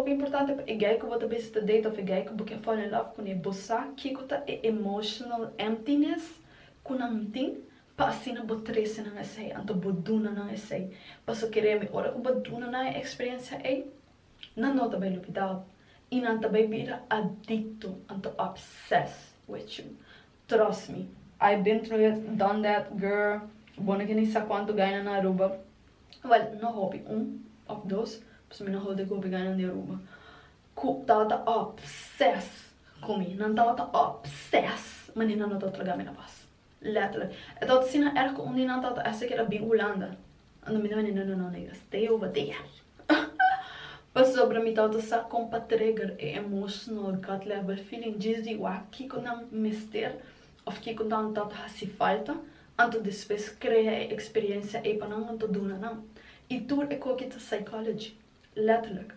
super importante para igay ko bota besta date of igay ko buke fall in love kun e bossa kikuta e emotional emptiness kunang ting pa asina botrese nang essay anto boduna nang essay paso kireme ora ko boduna na experience e na nota bay lupidal inanta bay bira addicto anto obsessed with you. Trust me, I've been through it, done that, girl. Bona que nem sa quanto ganha na Aruba. Well, no hobby, of those. Mas me não hobby que eu ganha na Aruba. Tava obsessed comigo, não tava obsessed. Mas não não tava na paz. Letterlijk. Het had zien erg om die naam dat als ik er bij Hollanda. En dan ben ik no, stay over there. Pas sobre mim tava sa compa trigger e emotional gut level feeling dizzy wa kiko nam mister of kiko dan dat hasi falta anto depois crea experiência e panang anto duna nam. E tur e kokita psychology. Letterlijk.